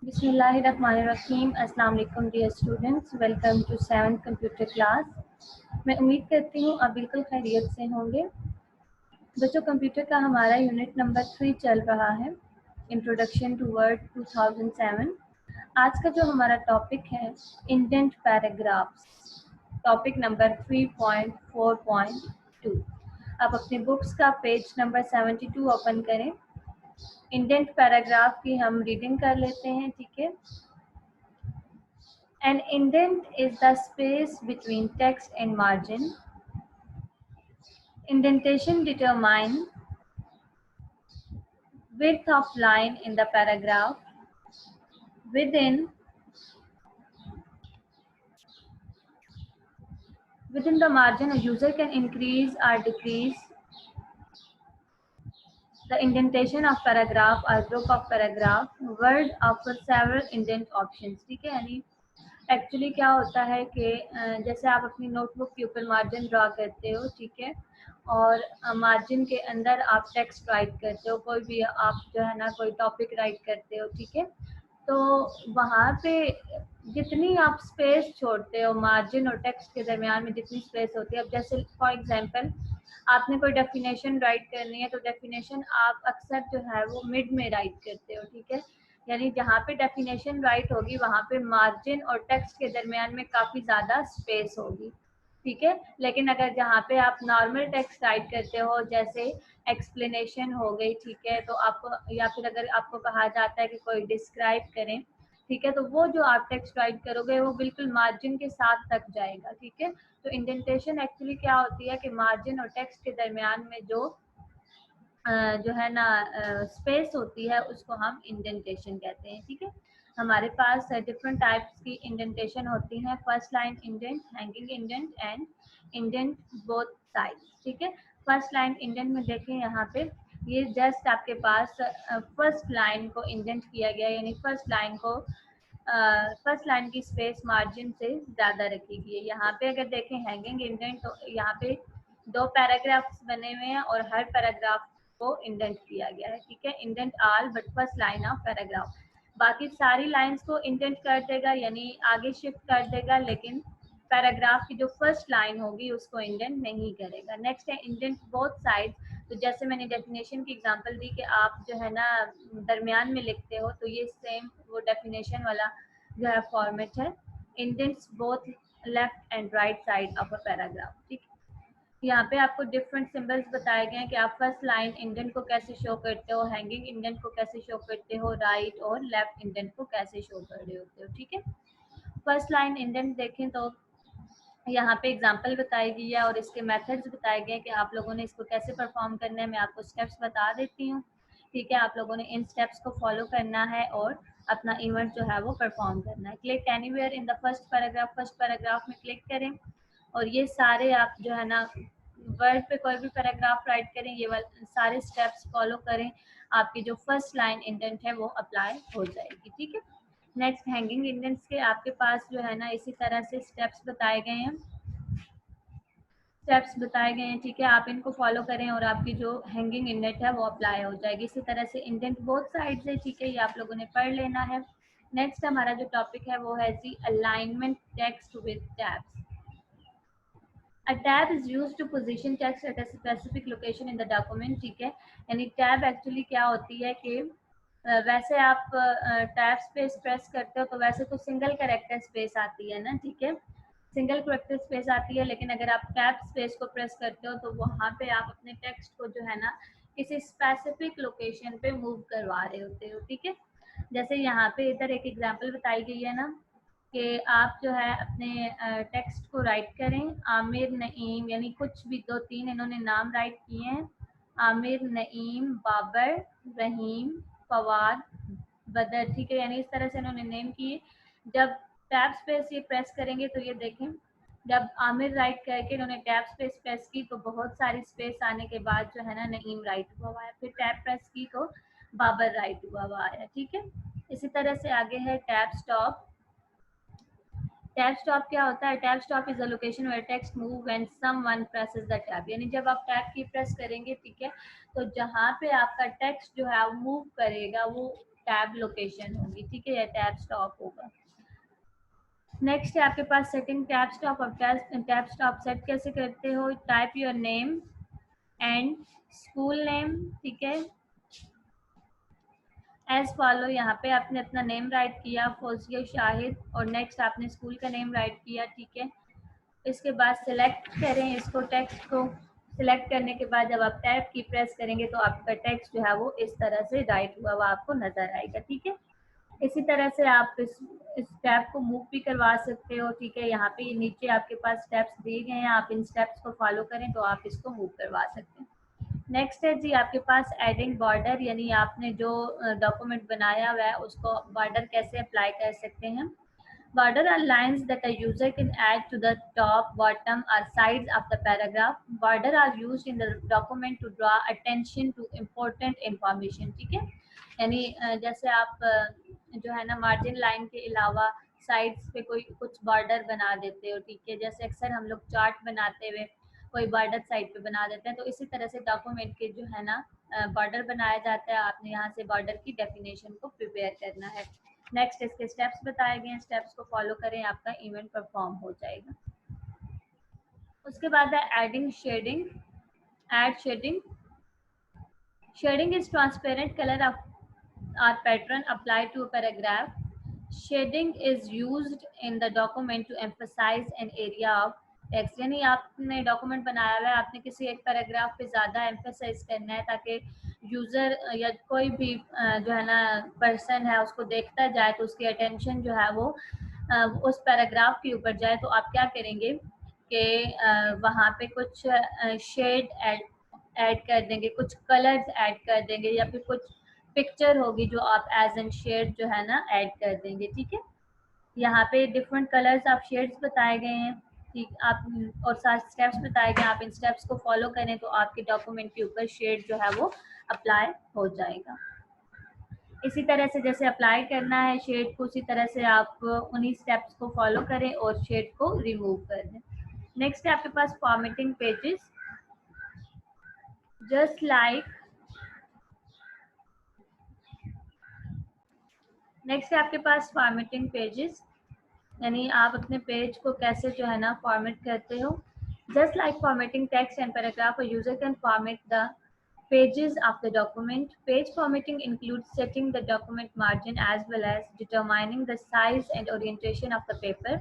बिस्मिल्लाहिर्रहमानिर्रहीम। अस्सलाम वालेकुम dear students, welcome to 7th computer class. मैं उम्मीद करती हूँ आप बिल्कुल खैरियत से होंगे। बच्चों, कंप्यूटर का हमारा यूनिट नंबर 3 चल रहा है, इंट्रोडक्शन टू वर्ड 2007। आज का जो हमारा टॉपिक है इंडेंट पैराग्राफ्स, टॉपिक नंबर 3.4.2। आप अपने बुक्स का पेज नंबर 72 ओपन करें। इंडेंट पैराग्राफ की हम रीडिंग कर लेते हैं, ठीक है। An indent is the space between text and margin. Indentation determines width of line in the paragraph. Within the margin, a user can increase or decrease the indentation of paragraph or group of paragraph. Word offers several indent options, ठीक है। यानी actually क्या होता है कि जैसे आप अपनी नोटबुक के ऊपर मार्जिन ड्रा करते हो, ठीक है, और मार्जिन के अंदर आप टेक्स्ट राइट करते हो, कोई भी आप जो है ना कोई टॉपिक राइट करते हो, ठीक है। तो वहाँ पे जितनी आप स्पेस छोड़ते हो मार्जिन और टेक्स्ट के दरमियान में जितनी स्पेस होती है, अब जैसे फॉर एग्जांपल आपने कोई डेफिनेशन राइट करनी है तो डेफिनेशन आप अक्सर जो है वो मिड में राइट करते हो, ठीक है। यानी जहाँ पे डेफिनेशन राइट होगी वहाँ पे मार्जिन और टेक्स्ट के दरमियान में काफ़ी ज़्यादा स्पेस होगी, ठीक है। लेकिन अगर जहाँ पे आप नॉर्मल टेक्स्ट राइट करते हो, जैसे एक्सप्लेनेशन हो गई, ठीक है, तो आपको या फिर अगर आपको कहा जाता है कि कोई डिस्क्राइब करें, ठीक है, तो वो जो आप टेक्स्ट राइट करोगे वो बिल्कुल मार्जिन के साथ तक जाएगा, ठीक है। तो इंडेंटेशन एक्चुअली क्या होती है कि मार्जिन और टेक्स्ट के दरमियान में जो है ना स्पेस होती है उसको हम इंडेंटेशन कहते हैं, ठीक है। हमारे पास डिफरेंट टाइप्स की इंडेंटेशन होती हैं, first line indent, hanging indent and indent both sides, ठीक है। फर्स्ट लाइन इंडेंट में देखें यहाँ पे ये जस्ट आपके पास फर्स्ट लाइन को इंडेंट किया गया, यानी फर्स्ट लाइन की स्पेस मार्जिन से ज़्यादा रखी गई है। यहाँ पे अगर देखें हैंगिंग इंडेंट, तो यहाँ पे 2 पैराग्राफ्स बने हुए हैं और हर पैराग्राफ को इंडेंट किया गया है, ठीक है। Indent all but first line of paragraph, बाकी सारी लाइंस को इंडेंट कर देगा, यानी आगे शिफ्ट कर देगा, लेकिन पैराग्राफ की जो फर्स्ट लाइन होगी उसको इंडेंट नहीं करेगा। नेक्स्ट है इंडेंट बोथ साइड। तो जैसे मैंने डेफिनेशन की एग्जांपल दी कि आप जो है ना दरमियान में लिखते हो, तो ये सेम वो डेफिनेशन वाला जो है फॉर्मेट है, indents both left and right side of a paragraph, ठीक। यहाँ पे आपको डिफरेंट सिंबल्स बताए गए हैं कि आप फर्स्ट लाइन इंडेंट को कैसे शो करते हो, हैंगिंग इंडेंट को कैसे शो करते हो, राइट और लेफ्ट इंडेंट को कैसे शो कर रहे होते हो, ठीक है। फर्स्ट लाइन इंडेंट देखें तो यहाँ पे एग्जांपल बताई गई है और इसके मेथड्स बताए गए हैं कि आप लोगों ने इसको कैसे परफॉर्म करना है। मैं आपको स्टेप्स बता देती हूँ, ठीक है। आप लोगों ने इन स्टेप्स को फॉलो करना है और अपना इवेंट जो है वो परफॉर्म करना है। Click anywhere in the first paragraph, first paragraph में क्लिक करें और ये सारे आप जो है ना वर्ड पे कोई भी पैराग्राफ राइट करें, ये वाले सारे स्टेप्स फॉलो करें, आपकी जो फर्स्ट लाइन इंडेंट है वो अप्लाई हो जाएगी, ठीक है। नेक्स्ट हैंगिंग इंडेंट्स के आपके पास जो है ना इसी तरह से स्टेप्स बताए गए हैं, ठीक है। आप इनको फॉलो करें और आपकी जो हैंगिंग इंडेंट है वो अप्लाई हो जाएगी। इसी तरह से इंडेंट बोथ साइड से, ठीक है, ये आप लोगों ने पढ़ लेना है। नेक्स्ट हमारा जो टॉपिक है वो है जी alignment text with tabs. A tab is used to position text at a specific location in the document, ठीक है। यानी टैब एक्चुअली क्या होती है कि वैसे आप टैब स्पेस प्रेस करते हो तो वैसे तो सिंगल कैरेक्टर स्पेस आती है ना, ठीक है, सिंगल कैरेक्टर स्पेस आती है, लेकिन अगर आप टैब स्पेस को प्रेस करते हो तो वहाँ पे आप अपने टेक्स्ट को जो है ना किसी स्पेसिफिक लोकेशन पे मूव करवा रहे होते हो, ठीक है। जैसे यहाँ पे इधर एक एग्जांपल बताई गई है ना कि आप जो है अपने टेक्स्ट को राइट करें, आमिर नईम, यानी कुछ भी 2-3 इन्होंने नाम राइट किए हैं, आमिर, नईम, बाबर, रहीम, फवाद, बदर, ठीक है, यानी इस तरह से इन्होंने नेम किए। जब टैब स्पेस ये प्रेस करेंगे तो ये देखें, जब आमिर राइट करके इन्होंने टैब स्पेस प्रेस की तो बहुत सारी स्पेस आने के बाद जो है ना नईम राइट हुआ हुआ है, फिर टैब प्रेस की तो बाबर राइट हुआ हुआ है, ठीक है। इसी तरह से आगे है टैब स्टॉप। टैब स्टॉप क्या होता है? Tab stop is a location where text move when someone presses the tab, यानी जब आप टैब की प्रेस करेंगे, ठीक है, तो जहाँ पे आपका टेक्स्ट जो है मूव करेगा वो टैब लोकेशन होगी, ठीक है, या टैब स्टॉप होगा। नेक्स्ट है आपके पास सेटिंग टैब स्टॉप। अब टैब स्टॉप सेट कैसे करते हो? Type your name and school name, ठीक है, एज फॉलो। यहाँ पे आपने अपना नेम राइट किया, फौजिया शाहिद, और नेक्स्ट आपने स्कूल का नेम राइट किया, ठीक है। इसके बाद सिलेक्ट करें इसको, टेक्स्ट को सिलेक्ट करने के बाद जब आप टैब की प्रेस करेंगे तो आपका टेक्स्ट जो है वो इस तरह से राइट हुआ हुआ आपको नजर आएगा, ठीक है। इसी तरह से आप इस टैब को मूव भी करवा सकते हो, ठीक है। यहाँ पे नीचे आपके पास स्टेप्स दिए गए हैं, आप इन स्टेप्स को फॉलो करें तो आप इसको मूव करवा सकते हैं। नेक्स्ट है जी आपके पास एडिंग बॉर्डर, यानी आपने जो डॉक्यूमेंट बनाया हुआ है उसको बॉर्डर कैसे अप्लाई कर सकते हैं। Border are lines that a user can add to the top, bottom, or sides of the paragraph. Border are used in the document to draw attention to important information, ठीक है। यानी जैसे आप जो है ना मार्जिन लाइन के अलावा साइड्स पे कोई कुछ बॉर्डर बना देते हो, ठीक है। जैसे अक्सर हम लोग चार्ट बनाते हुए कोई बॉर्डर साइड पे बना देते हैं, तो इसी तरह से डॉक्यूमेंट के जो है ना बॉर्डर बनाया जाता है। आपने यहाँ से बॉर्डर की डेफिनेशन को प्रिपेयर करना है। नेक्स्ट इसके स्टेप्स बताए गए हैं, स्टेप्स को फॉलो करें, आपका इवेंट परफॉर्म हो जाएगा। उसके बाद है adding shading. Add shading. Shading is transparent colour of or pattern applied to a paragraph. Shading is used in the document to emphasize an area of text. यानी आपने डॉक्यूमेंट बनाया हुआ है, आपने किसी एक पैराग्राफ पे ज़्यादा एम्फेसाइज करना है ताकि यूज़र या कोई भी जो है ना पर्सन है उसको देखता जाए तो उसकी अटेंशन जो है वो उस पैराग्राफ के ऊपर जाए। तो आप क्या करेंगे कि वहाँ पे कुछ शेड ऐड कर देंगे, कुछ कलर्स ऐड कर देंगे, या फिर कुछ पिक्चर होगी जो आप एज एन शेड जो है ना ऐड कर देंगे, ठीक है। यहाँ पे डिफरेंट कलर्स आप शेड्स बताए गए हैं, ठीक, आप और साथ स्टेप्स बताए गए, आप इन स्टेप्स को फॉलो करें तो आपके डॉक्यूमेंट के ऊपर शेड जो है वो अप्लाई हो जाएगा। इसी तरह से जैसे अप्लाई करना है शेड को, उसी तरह से आप उन्हीं स्टेप्स को फॉलो करें और शेड को रिमूव कर दें। नेक्स्ट है आपके पास formatting pages. Just like next है आपके पास फॉर्मेटिंग पेजेस, यानी आप अपने पेज को कैसे जो है ना फॉर्मेट करते हो। Just like formatting text and paragraph, a user can format the pages of the document. Page formatting includes setting the document margin as well as determining the size and orientation of the paper.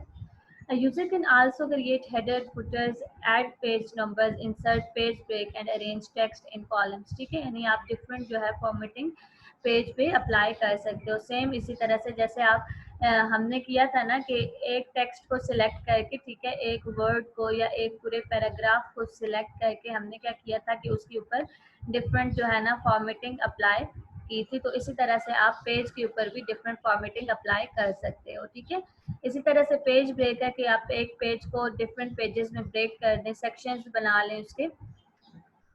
A user can also create header, footers, add page numbers, insert page break and arrange text in columns, ठीक है। यानी आप different जो है formatting page पे apply कर सकते हो। सेम इसी तरह से जैसे आप हमने किया था ना कि एक टेक्स्ट को सिलेक्ट करके, ठीक है, एक वर्ड को या एक पूरे पैराग्राफ को सिलेक्ट करके हमने क्या किया था कि उसके ऊपर डिफरेंट जो है ना फॉर्मेटिंग अप्लाई की थी। तो इसी तरह से आप पेज के ऊपर भी डिफरेंट फॉर्मेटिंग अप्लाई कर सकते हो, ठीक है। इसी तरह से पेज ब्रेक है कि आप एक पेज को डिफरेंट पेजेस में ब्रेक कर दें, सेक्शंस बना लें उसके।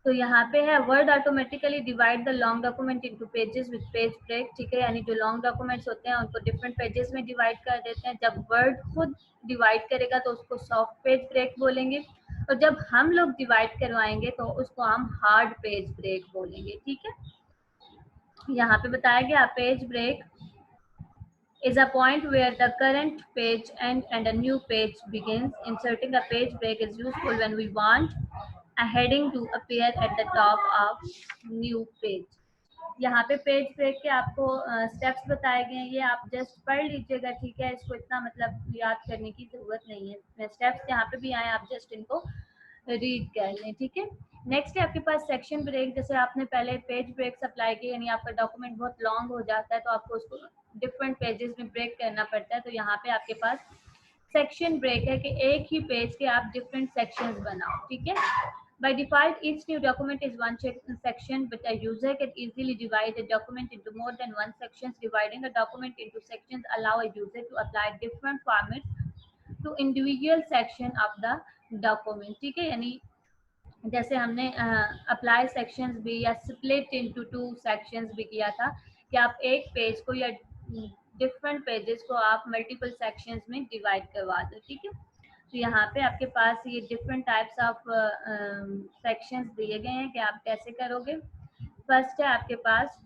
तो यहाँ पे है word automatically divide the long document into pages with page break, ठीक है। यानी जो लॉन्ग डॉक्यूमेंट्स होते हैं उनको डिफरेंट पेजेस में डिवाइड कर देते हैं। जब वर्ड खुद डिवाइड करेगा तो उसको सॉफ्ट पेज ब्रेक बोलेंगे, और जब हम लोग डिवाइड करवाएंगे तो उसको हम हार्ड पेज ब्रेक बोलेंगे, ठीक है। यहाँ पे बताया गया page break is a point where the current page ends and a new page begins. Inserting a page break is useful when we want a heading to appear at the top of new page. यहाँ पे page break के आपको steps बताए गए हैं, ये आप just पढ़ लीजिएगा, ठीक है। इसको इतना मतलब याद करने की जरूरत नहीं है। स्टेप्स यहाँ पे भी आए, आप जस्ट इनको रीड कर लें, ठीक है। नेक्स्ट है आपके पास सेक्शन ब्रेक। जैसे आपने पहले पेज ब्रेक अप्लाई किए, यानी आपका डॉक्यूमेंट बहुत लॉन्ग हो जाता है तो आपको उसको डिफरेंट पेजेस में ब्रेक करना पड़ता है। तो यहाँ पे आपके पास सेक्शन ब्रेक है कि एक ही पेज के आप डिफरेंट सेक्शंस बनाओ, ठीक है। By default, each new document is one section, but a user can easily divide a document into more than one sections. Dividing a document into sections allow a user to apply different formats to individual section of the document, ठीक है। यानी जैसे हमने apply sections भी या split into two sections भी किया था कि आप एक पेज को या डिफरेंट पेजेस को आप मल्टीपल सेक्शंस में डिवाइड करवा दो, ठीक है। तो यहाँ पे आपके पास ये डिफरेंट टाइप्स ऑफ सेक्शंस दिए गए हैं कि आप कैसे करोगे। फर्स्ट है आपके पास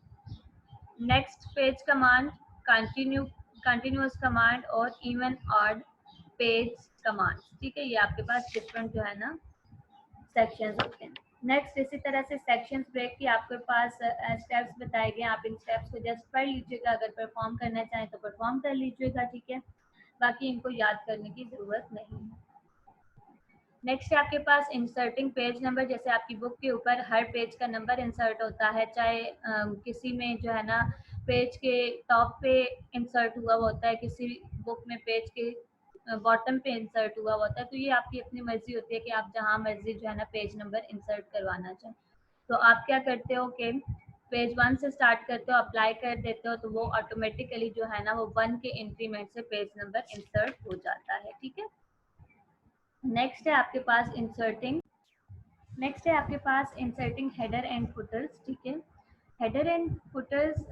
next page command, continuous command और इवन ऑड पेज कमांड। ठीक है, ये आपके पास डिफरेंट जो है ना सेक्शंस होते हैं। नेक्स्ट इसी तरह से सेक्शंस ब्रेक की आपके पास स्टेप्स बताए गए, आप इन स्टेप्स को जस्ट पढ़ लीजिएगा, अगर परफॉर्म करना चाहें तो परफॉर्म कर लीजिएगा। ठीक है, बाकी इनको याद करने की ज़रूरत नहीं है। नेक्स्ट है आपके पास इंसर्टिंग पेज नंबर। जैसे आपकी बुक के ऊपर हर पेज का नंबर इंसर्ट होता है, चाहे किसी में जो है ना पेज के टॉप पे इंसर्ट हुआ होता है, किसी बुक में पेज के बॉटम पे इंसर्ट हुआ होता है। तो ये आपकी अपनी मर्जी होती है कि आप जहाँ मर्जी जो है ना पेज नंबर इंसर्ट करवाना चाहें। तो आप क्या करते हो कि पेज 1 से स्टार्ट करते हो, अप्लाई कर देते हो, तो वो ऑटोमेटिकली जो है ना वो 1 के इंक्रीमेंट से पेज नंबर इंसर्ट हो जाता है। ठीक है, नेक्स्ट है आपके पास इंसर्टिंग हेडर एंड फुटर्स। ठीक है, header and footers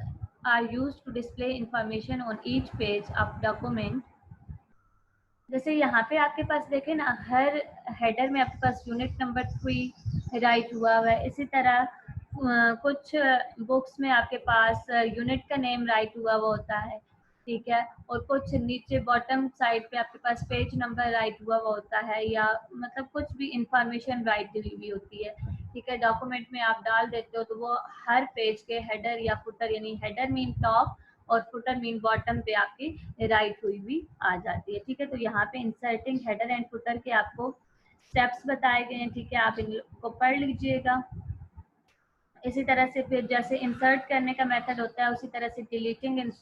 are used to display information on each page of document. जैसे यहाँ पे आपके पास देखें ना, हर हेडर में आपके पास यूनिट नंबर 3 राइट हुआ है। इसी तरह कुछ बुक्स में आपके पास यूनिट का नेम राइट हुआ वो होता है। ठीक है, और कुछ नीचे बॉटम साइड पे आपके पास पेज नंबर राइट हुआ वो होता है, या मतलब कुछ भी इंफॉर्मेशन राइट दी हुई होती है। ठीक है, डॉक्यूमेंट में आप डाल देते हो तो वो हर पेज के हेडर या फुटर, यानी हेडर मीन टॉप और फुटर मीन बॉटम पे आपकी राइट हुई भी आ जाती है। ठीक है, तो यहाँ पे इंसर्टिंग हेडर एंड फुटर के आपको स्टेप्स बताए गए हैं। ठीक है, आप इनको पढ़ लीजिएगा। इसी तरह से फिर जैसे इंसर्ट करने का मेथड होता है, उसी तरह से डिलीटिंग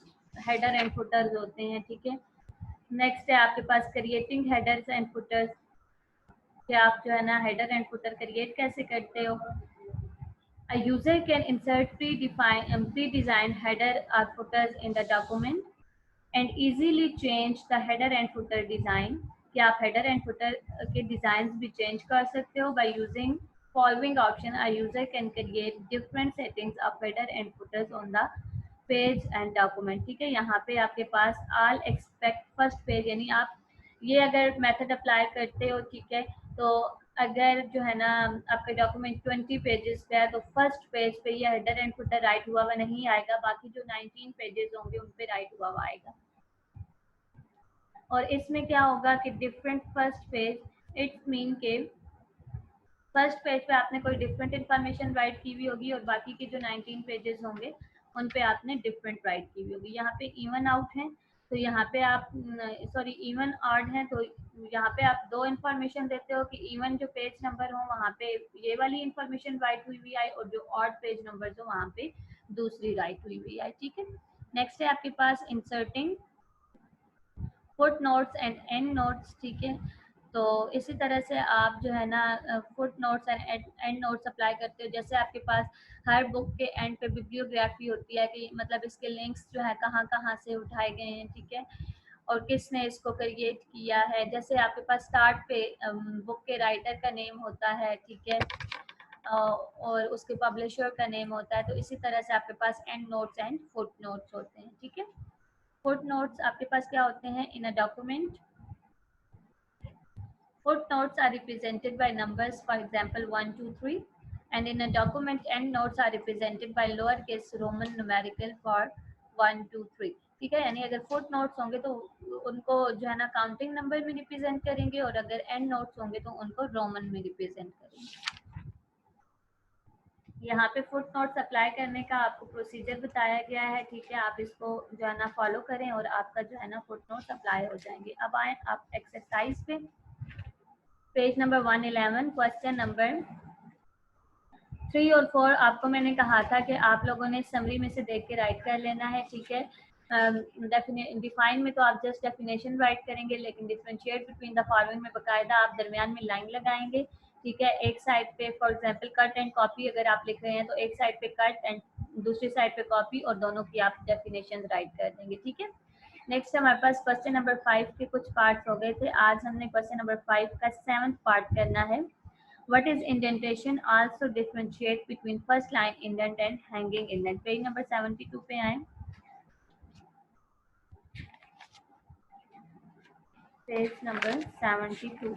हेडर एंड फुटर्स होते हैं। ठीक है, नेक्स्ट है आपके पास क्रिएटिंग हेडर्स एंड फुटर्स, कि आप जो है ना हेडर एंड फुटर क्रिएट कैसे करते हो। A user can insert pre-designed header or footers in the document and easily change the header and footer design। कि आप header and footer के designs भी change कर सकते हो by using following option। A user can create different settings of header and footers on the page and document। ठीक है, यहाँ पे आपके पास all expect first page, यानी आप ये अगर मेथड अप्लाई करते हो, ठीक है, तो अगर जो है ना आपका डॉक्यूमेंट 20 पेजेस पे है तो फर्स्ट पेज पे ये हेडर एंड फुटर राइट हुआ हुआ नहीं आएगा, बाकी जो 19 पेजेस होंगे उन पे राइट हुआ हुआ आएगा। और इसमें क्या होगा कि different first page, it's mean के फर्स्ट पेज पे आपने कोई डिफरेंट इंफॉर्मेशन राइट की हुई होगी और बाकी के जो 19 पेजेस होंगे उन पे आपने डिफरेंट राइट की हुई होगी। यहाँ पे इवन आउट है तो यहाँ पे आप इवन ऑड है तो यहाँ पे आप दो इंफॉर्मेशन देते हो कि इवन जो पेज नंबर हो वहाँ पे ये वाली इंफॉर्मेशन राइट हुई हुई आई और जो ऑड पेज नंबर हो वहाँ पे दूसरी राइट हुई हुई आई। ठीक है, नेक्स्ट है आपके पास inserting footnotes and endnotes. ठीक है, तो इसी तरह से आप जो है ना foot notes and and notes apply करते हो। जैसे आपके पास हर बुक के एंड पे बिब्लियोग्राफी होती है कि मतलब इसके लिंक्स जो है कहाँ कहाँ से उठाए गए हैं। ठीक है, और किसने इसको क्रिएट किया है। जैसे आपके पास स्टार्ट पे बुक के राइटर का नेम होता है। ठीक है, और उसके पब्लिशर का नेम होता है। तो इसी तरह से आपके पास endnotes and footnotes होते हैं। ठीक है, फुट नोट्स आपके पास क्या होते हैं in a document. Footnotes are represented by numbers, for example 1, 2, 3, and in a document endnotes are represented by lowercase Roman numeral for 1, 2, 3। ठीक है, यानी अगर फुट नोट्स होंगे तो उनको जो है ना काउंटिंग नंबर में रिप्रेजेंट करेंगे और अगर एंड नोट्स होंगे तो उनको रोमन में रिप्रेजेंट करेंगे। यहाँ पे फुट नोट्स अप्लाई करने का आपको प्रोसीजर बताया गया है। ठीक है, आप इसको जो है ना फॉलो करें और आपका जो है ना फुट नोट्स अप्लाई हो जाएंगे। अब आए आप एक्सरसाइज पे, पेज नंबर 111, क्वेश्चन नंबर 3 और 4 आपको मैंने कहा था कि आप लोगों ने समरी में से देख के राइट कर लेना है। ठीक है, डिफाइन में तो आप जस्ट डेफिनेशन राइट करेंगे, लेकिन डिफरेंशिएट बिटवीन द फॉलोइंग में बकायदा आप दरमियान में लाइन लगाएंगे। ठीक है, एक साइड पे for example cut and copy अगर आप लिख रहे हैं तो एक साइड पे कट एंड दूसरी साइड पे कॉपी और दोनों की आप डेफिनेशन राइट कर देंगे। ठीक है, नेक्स्ट हमारे पास क्वेश्चन नंबर 5 के कुछ पार्ट्स हो गए थे। आज हमने क्वेश्चन नंबर 5 का 7th पार्ट करना है। What is indentation? Also differentiate between first line indent and hanging indent। Page number 72 पे आए, पेज नंबर 72।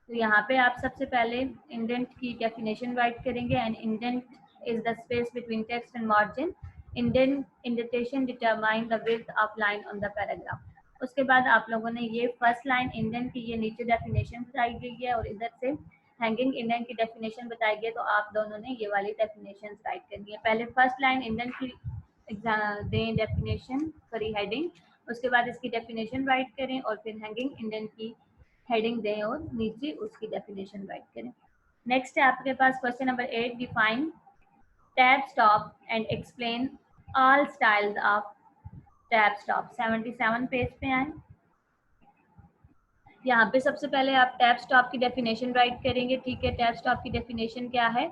तो यहाँ पे आप सबसे पहले इंडेंट की डेफिनेशन राइट करेंगे। And indent is the space between text and margin. Indentation determine the width of line on the paragraph. उसके बाद आप लोगों ने ये फर्स्ट लाइन इंडेंट की ये नीचे डेफिनेशन बताई गई है और इधर से हैंगिंग इंडेंट की डेफिनेशन बताई गई है, तो आप दोनों ने ये वाली डेफिनेशन राइट करनी है। पहले फर्स्ट लाइन इंडेंट की दें डेफिनेशन सॉरी हेडिंग, उसके बाद इसकी डेफिनेशन राइट करें और फिर हैंगिंग इंडेंट की हेडिंग दें और नीचे उसकी डेफिनेशन राइट करें। नेक्स्ट है आपके पास question number 8, define tab stop and explain all styles of tab stop. 77 page पे आए। यहाँ पे सबसे पहले आप टैब स्टॉप की डेफिनेशन राइट करेंगे। ठीक है, टैब स्टॉप की डेफिनेशन क्या है?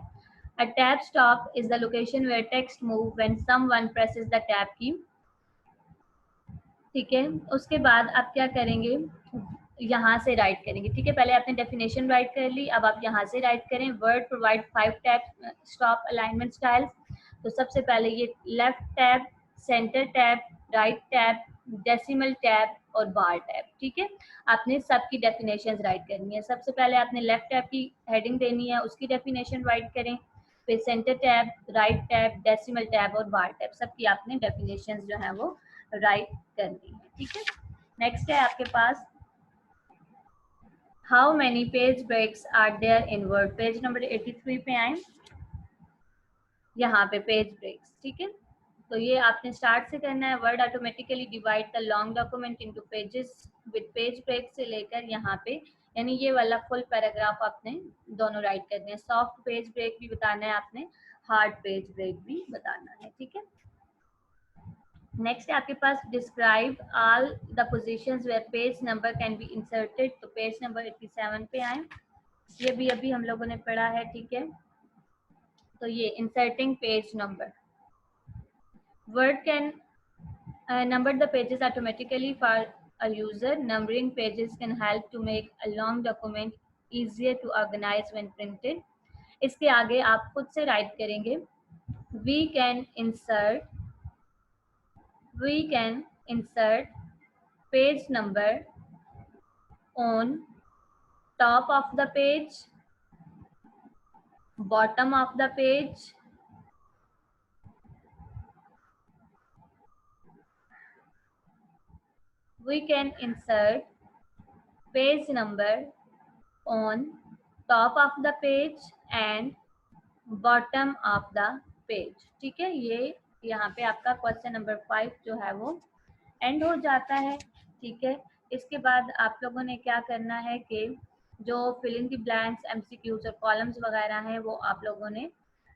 A tab stop is the location where text move when someone presses the tab key. ठीक है, उसके बाद आप क्या करेंगे, यहाँ से राइट करेंगे। ठीक है, पहले आपने डेफिनेशन राइट कर ली, अब आप यहाँ से राइट करें। Word provide 5 tab stop alignment styles. तो सबसे पहले ये left tab, centre tab, right tab, decimal tab और बार टैब। ठीक है, आपने सबकी डेफिनेशन राइट करनी है। सबसे पहले आपने लेफ्ट टैब की हेडिंग देनी है, उसकी डेफिनेशन राइट करें। फिर centre tab, right tab, decimal tab और बार टैब, सबकी आपने डेफिनेशन जो है वो राइट करनी है। ठीक है, नेक्स्ट है आपके पास how many page breaks are there in Word. Page number 83 पे आए, यहाँ पे पेज ब्रेक्स। ठीक है, तो ये आपने स्टार्ट से करना है। Word automatically divide the long document into pages with page break से लेकर यहाँ पे, यानी ये वाला फुल पैराग्राफ आपने दोनों राइट करने हैं। सॉफ्ट पेज ब्रेक भी बताना है आपने, हार्ड पेज ब्रेक भी बताना है। ठीक है, नेक्स्ट है आपके पास describe all the positions where page number can be inserted. तो पेज नंबर 87 पे आए, ये भी अभी हम लोगों ने पढ़ा है। ठीक है, तो ये inserting page number, word can number the pages automatically for a user. Numbering pages can help to make a long document easier to organize when printed. इसके आगे आप खुद से राइट करेंगे, we can insert page number on top of the page, bottom of the page, we can insert page number on top of the page and bottom of the page। ठीक है, ये यहाँ पे आपका क्वेश्चन नंबर 5 जो है वो and हो जाता है। ठीक है, इसके बाद आप लोगों ने क्या करना है कि जो fill in the blanks, MCQs और कॉलम्स वगैरह हैं वो आप लोगों ने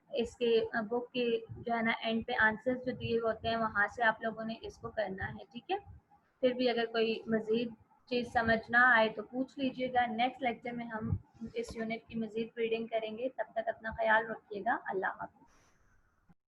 इसके बुक के जो है ना एंड पे आंसर्स जो दिए होते हैं वहाँ से आप लोगों ने इसको करना है। ठीक है, फिर भी अगर कोई मज़ीद चीज़ समझ ना आए तो पूछ लीजिएगा। नेक्स्ट लेक्चर में हम इस यूनिट की मज़ीद रीडिंग करेंगे। तब तक अपना ख्याल रखिएगा। अल्लाह हाफ़िज़।